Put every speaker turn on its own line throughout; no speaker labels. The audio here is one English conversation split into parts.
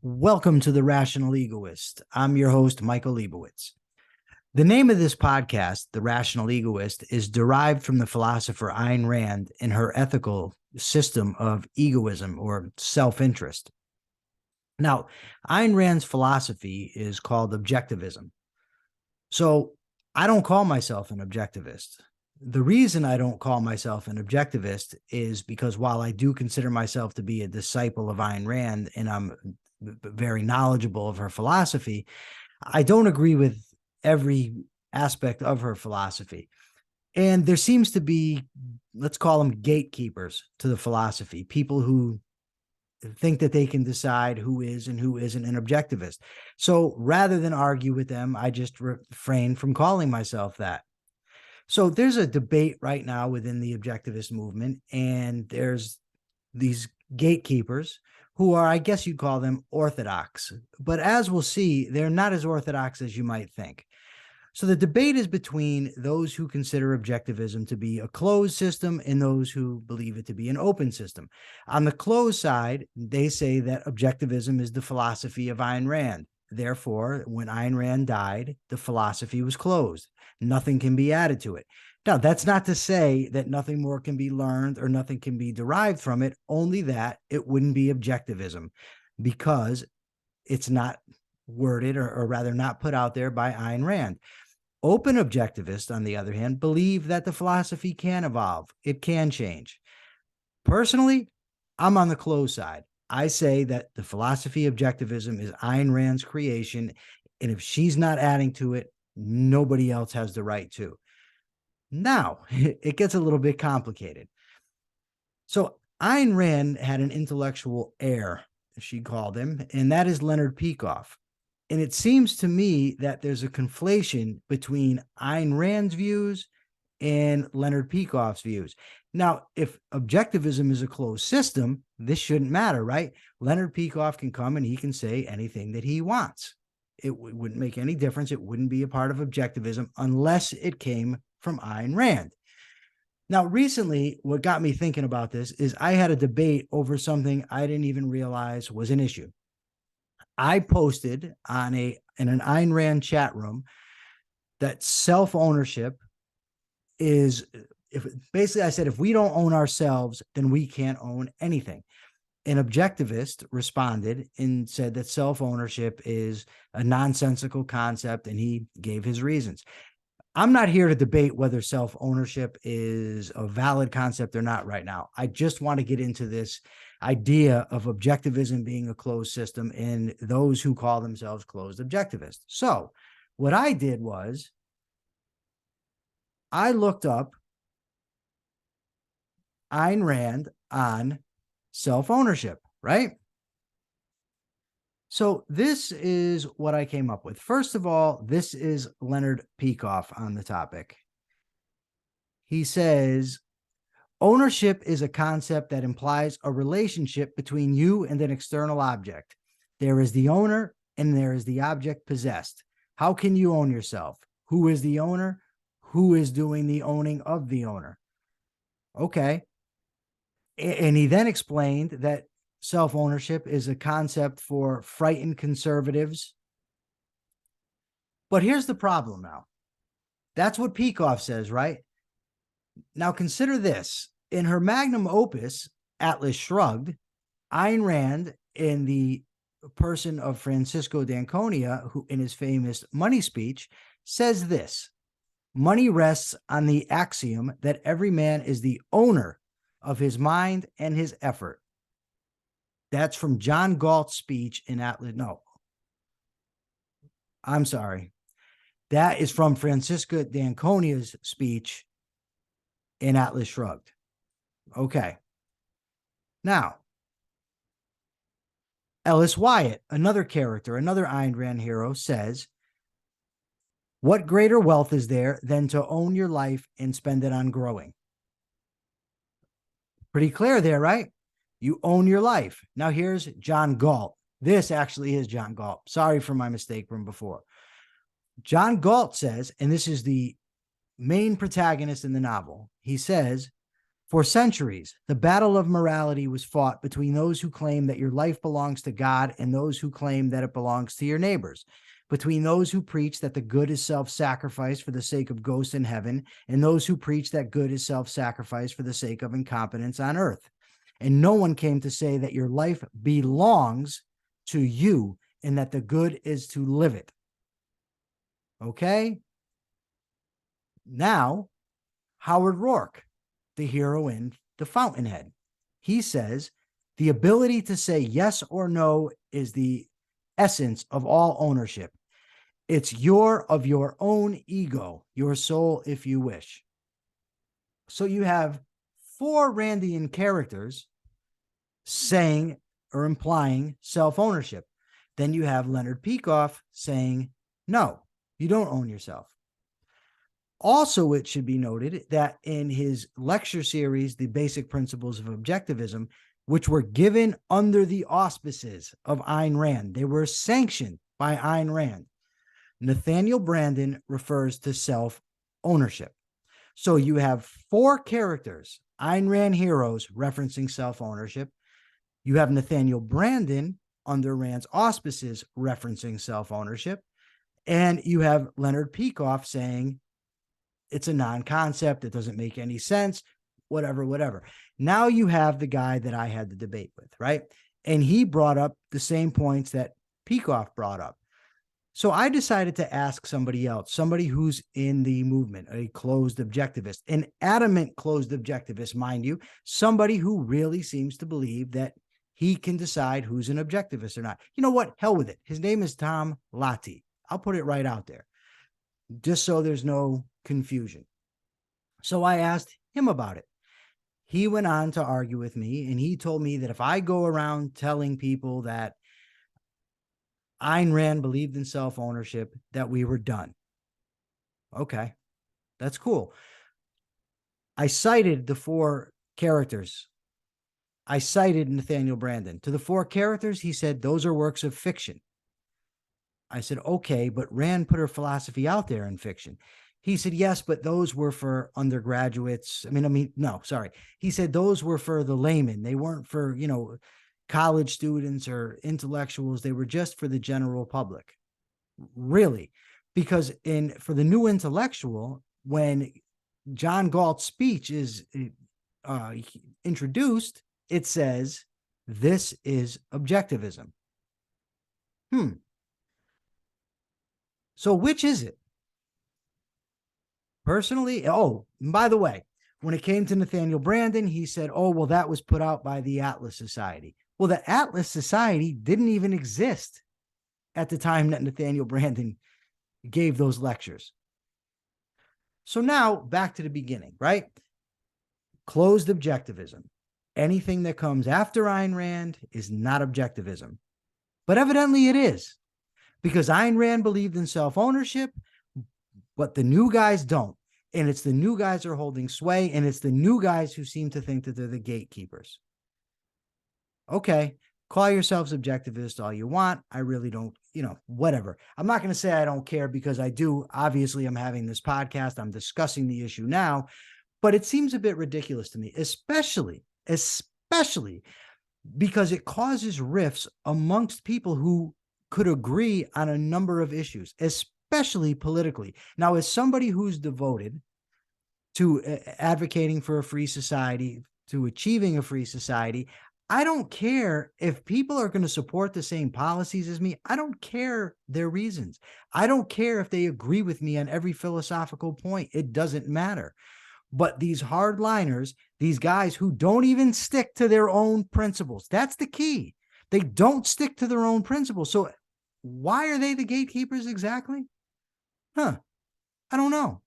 Welcome to The Rational Egoist. I'm your host, Michael Liebowitz. The name of this podcast, The Rational Egoist, is derived from the philosopher Ayn Rand in her ethical system of egoism or self-interest. Now, Ayn Rand's philosophy is called Objectivism. So I don't call myself an objectivist. The reason I don't call myself an objectivist is because while I do consider myself to be a disciple of Ayn Rand and I'm very knowledgeable of her philosophy, I don't agree with every aspect of her philosophy. And there seems to be, let's call them gatekeepers to the philosophy, people who think that they can decide who is and who isn't an objectivist. So rather than argue with them, I just refrain from calling myself that. So there's a debate right now within the objectivist movement, and there's these gatekeepers who are, I guess you'd call them orthodox. But as we'll see, they're not as orthodox as you might think. So the debate is between those who consider objectivism to be a closed system and those who believe it to be an open system. On the closed side, they say that objectivism is the philosophy of Ayn Rand. Therefore, when Ayn Rand died, the philosophy was closed. Nothing can be added to it. Now, that's not to say that nothing more can be learned or nothing can be derived from it, only that it wouldn't be objectivism because it's not worded or rather not put out there by Ayn Rand. Open objectivists, on the other hand, believe that the philosophy can evolve. It can change. Personally, I'm on the closed side. I say that the philosophy of objectivism is Ayn Rand's creation, and if she's not adding to it, nobody else has the right to. Now, it gets a little bit complicated. So Ayn Rand had an intellectual heir, she called him, and that is Leonard Peikoff. And it seems to me that there's a conflation between Ayn Rand's views and Leonard Peikoff's views. Now, if objectivism is a closed system, this shouldn't matter, right? Leonard Peikoff can come and he can say anything that he wants. It wouldn't make any difference. It wouldn't be a part of objectivism unless it came from Ayn Rand. Now, recently, what got me thinking about this is I had a debate over something I didn't even realize was an issue. I posted in an Ayn Rand chat room that self-ownership is, basically I said, if we don't own ourselves, then we can't own anything. An objectivist responded and said that self-ownership is a nonsensical concept, and he gave his reasons. I'm not here to debate whether self-ownership is a valid concept or not right now. I just want to get into this idea of objectivism being a closed system and those who call themselves closed objectivists. So what I did was I looked up Ayn Rand on self-ownership, right? So this is what I came up with. First of all, this is Leonard Peikoff on the topic. He says, ownership is a concept that implies a relationship between you and an external object. There is the owner and there is the object possessed. How can you own yourself? Who is the owner? Who is doing the owning of the owner? Okay. And he then explained that self-ownership is a concept for frightened conservatives. But here's the problem now. That's what Peikoff says, right? Now consider this. In her magnum opus, Atlas Shrugged, Ayn Rand, in the person of Francisco d'Anconia, who in his famous money speech, says this: money rests on the axiom that every man is the owner of his mind and his effort. That's from John Galt's speech in Atlas. No, I'm sorry. That is from Francisco d'Anconia's speech in Atlas Shrugged. Okay. Now, Ellis Wyatt, another character, another Ayn Rand hero, says, what greater wealth is there than to own your life and spend it on growing? Pretty clear there, right? You own your life. Now here's John Galt. This actually is John Galt. Sorry for my mistake from before. John Galt says, and this is the main protagonist in the novel, he says, For centuries, the battle of morality was fought between those who claim that your life belongs to God and those who claim that it belongs to your neighbors, between those who preach that the good is self-sacrifice for the sake of ghosts in heaven and those who preach that good is self-sacrifice for the sake of incompetence on earth. And no one came to say that your life belongs to you and that the good is to live it. Okay? Now, Howard Rourke, the hero in The Fountainhead. He says, the ability to say yes or no is the essence of all ownership. It's of your own ego, your soul, if you wish. So you have 4 Randian characters saying or implying self-ownership. Then you have Leonard Peikoff saying, no, you don't own yourself. Also, it should be noted that in his lecture series, The Basic Principles of Objectivism, which were given under the auspices of Ayn Rand, they were sanctioned by Ayn Rand. Nathaniel Branden refers to self-ownership. So you have 4 characters, Ayn Rand heroes referencing self-ownership. You have Nathaniel Branden under Rand's auspices referencing self-ownership. And you have Leonard Peikoff saying it's a non-concept, it doesn't make any sense, whatever. Now you have the guy that I had the debate with, right? And he brought up the same points that Peikoff brought up. So I decided to ask somebody else, somebody who's in the movement, a closed objectivist, an adamant closed objectivist, mind you, somebody who really seems to believe that he can decide who's an objectivist or not. You know what? Hell with it. His name is Tom Lottie. I'll put it right out there, just so there's no confusion. So I asked him about it. He went on to argue with me, and he told me that if I go around telling people that Ayn Rand believed in self-ownership, that we were done. Okay, that's cool. I cited the 4 characters. I cited Nathaniel Branden. To the 4 characters, he said, those are works of fiction. I said, okay, but Rand put her philosophy out there in fiction. He said, yes, but those were for undergraduates. No, sorry. He said those were for the layman. They weren't for, college students or intellectuals. They were just for the general public. Really? Because for the new intellectual, when John Galt's speech is introduced, it says, this is objectivism. So which is it? Personally, by the way, when it came to Nathaniel Branden, he said, well, that was put out by the Atlas Society. Well, the Atlas Society didn't even exist at the time that Nathaniel Branden gave those lectures. So now back to the beginning, right? Closed objectivism. Anything that comes after Ayn Rand is not objectivism. But evidently it is, because Ayn Rand believed in self-ownership, but the new guys don't. And it's the new guys are holding sway, and it's the new guys who seem to think that they're the gatekeepers. Okay, call yourselves objectivist all you want. I really don't, whatever. I'm not going to say I don't care, because I do. Obviously, I'm having this podcast. I'm discussing the issue now, but it seems a bit ridiculous to me, especially because it causes rifts amongst people who could agree on a number of issues, especially politically. Now, as somebody who's devoted to advocating for a free society, to achieving a free society, I don't care if people are going to support the same policies as me. I don't care their reasons. I don't care if they agree with me on every philosophical point. It doesn't matter. But these hardliners, these guys who don't even stick to their own principles, that's the key. They don't stick to their own principles. So why are they the gatekeepers exactly? I don't know.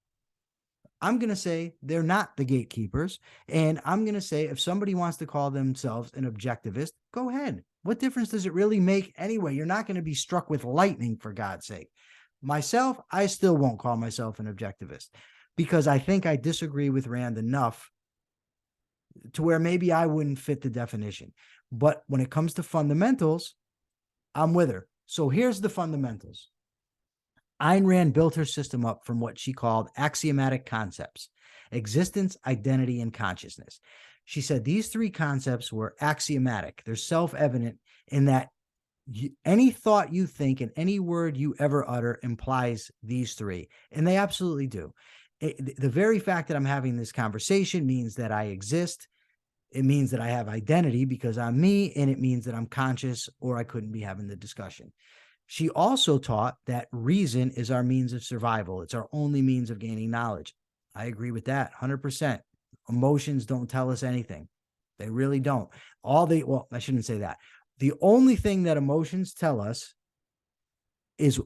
I'm going to say they're not the gatekeepers. And I'm going to say if somebody wants to call themselves an objectivist, go ahead. What difference does it really make anyway? You're not going to be struck with lightning, for God's sake. Myself, I still won't call myself an objectivist, because I think I disagree with Rand enough to where maybe I wouldn't fit the definition. But when it comes to fundamentals, I'm with her. So here's the fundamentals. Ayn Rand built her system up from what she called axiomatic concepts. existence, identity, and consciousness. She said these three concepts were axiomatic. They're self-evident in that any thought you think and any word you ever utter implies these three, and they absolutely do. The very fact that I'm having this conversation means that I exist. It means that I have identity because I'm me, and it means that I'm conscious, or I couldn't be having the discussion. She also taught that reason is our means of survival. It's our only means of gaining knowledge. I agree with that 100%. Emotions don't tell us anything. They really don't. Well, I shouldn't say that. The only thing that emotions tell us is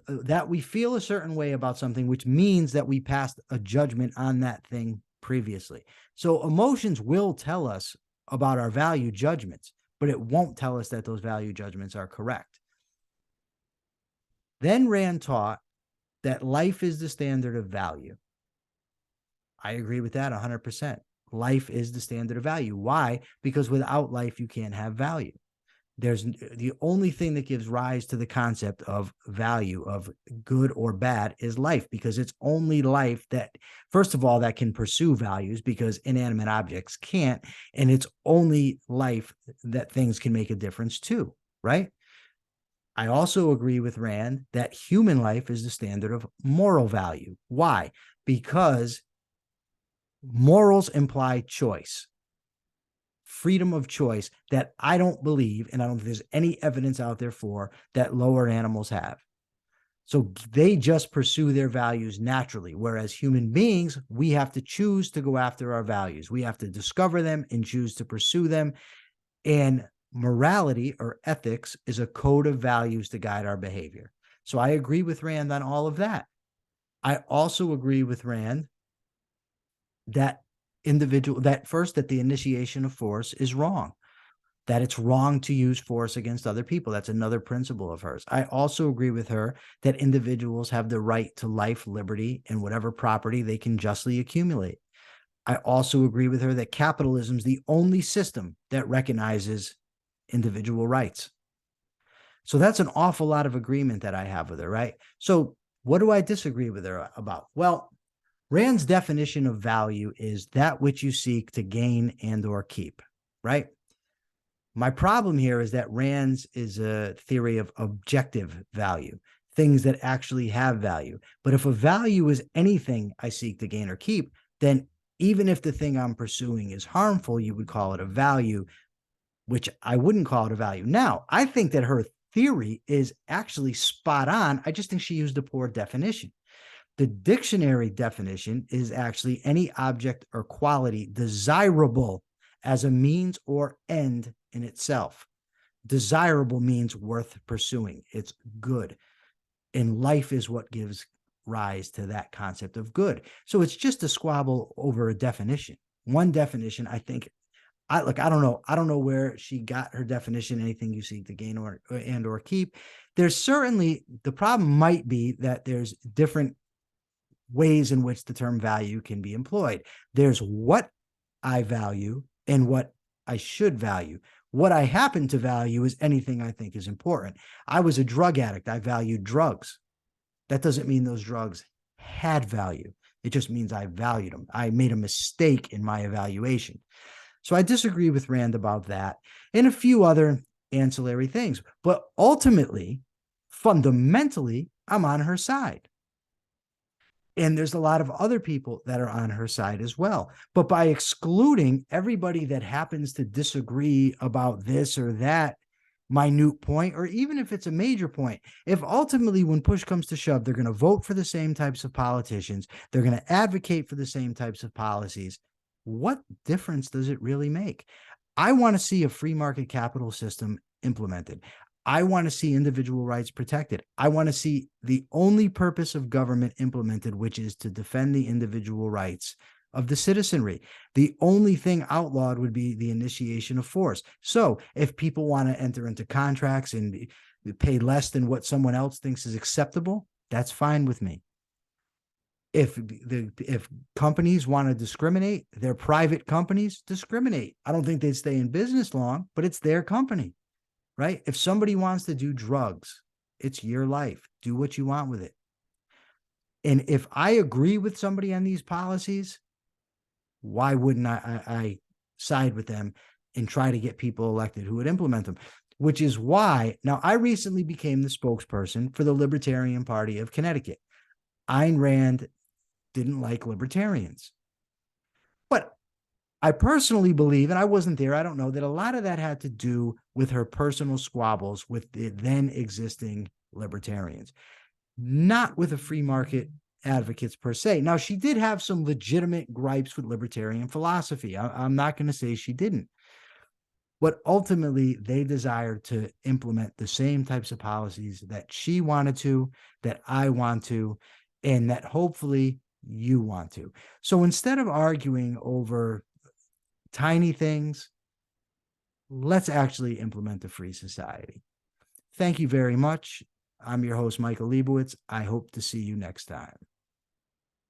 that we feel a certain way about something, which means that we passed a judgment on that thing previously. So emotions will tell us about our value judgments, but it won't tell us that those value judgments are correct. Then Rand taught that life is the standard of value. I agree with that 100%. Life is the standard of value. Why? Because without life, you can't have value. There's the only thing that gives rise to the concept of value, of good or bad, is life, because it's only life that, first of all, that can pursue values, because inanimate objects can't, and it's only life that things can make a difference to, right? I also agree with Rand that human life is the standard of moral value. Why? Because morals imply choice. Freedom of choice that I don't believe, and I don't think there's any evidence out there for, that lower animals have. So they just pursue their values naturally, whereas human beings, we have to choose to go after our values. We have to discover them and choose to pursue them. And morality, or ethics, is a code of values to guide our behavior. So I agree with Rand on all of that. I also agree with Rand that the initiation of force is wrong, that it's wrong to use force against other people. That's another principle of hers. I also agree with her that individuals have the right to life, liberty, and whatever property they can justly accumulate. I also agree with her that capitalism is the only system that recognizes individual rights. So that's an awful lot of agreement that I have with her, right? So what do I disagree with her about? Well, Rand's definition of value is that which you seek to gain and or keep, right? My problem here is that Rand's is a theory of objective value, things that actually have value. But if a value is anything I seek to gain or keep, then even if the thing I'm pursuing is harmful, you would call it a value, which I wouldn't call it a value. Now, I think that her theory is actually spot on. I just think she used a poor definition. The dictionary definition is actually any object or quality desirable as a means or end in itself. Desirable means worth pursuing. It's good. And life is what gives rise to that concept of good. So it's just a squabble over a definition. One definition, I think, I don't know. I don't know where she got her definition, anything you seek to gain or keep. There's certainly, the problem might be that there's different ways in which the term value can be employed. There's what I value and what I should value. What I happen to value is anything I think is important. I was a drug addict. I valued drugs. That doesn't mean those drugs had value. It just means I valued them. I made a mistake in my evaluation. So I disagree with Rand about that and a few other ancillary things. But ultimately, fundamentally, I'm on her side. And there's a lot of other people that are on her side as well. But by excluding everybody that happens to disagree about this or that minute point, or even if it's a major point, if ultimately when push comes to shove, they're going to vote for the same types of politicians, they're going to advocate for the same types of policies, what difference does it really make? I want to see a free market capital system implemented. I want to see individual rights protected. I want to see the only purpose of government implemented, which is to defend the individual rights of the citizenry. The only thing outlawed would be the initiation of force. So if people want to enter into contracts and pay less than what someone else thinks is acceptable, that's fine with me. If companies want to discriminate, their private companies discriminate. I don't think they'd stay in business long, but it's their company. Right? If somebody wants to do drugs, it's your life. Do what you want with it. And if I agree with somebody on these policies, why wouldn't I side with them and try to get people elected who would implement them? Which is why now I recently became the spokesperson for the Libertarian Party of Connecticut. Ayn Rand didn't like libertarians. But I personally believe, and I wasn't there, I don't know, that a lot of that had to do with her personal squabbles with the then existing libertarians, not with the free market advocates per se. Now, she did have some legitimate gripes with libertarian philosophy. I'm not going to say she didn't. But ultimately, they desired to implement the same types of policies that she wanted to, that I want to, and that hopefully you want to. So instead of arguing over tiny things, let's actually implement a free society. Thank you very much. I'm your host, Michael Liebowitz. I hope to see you next time.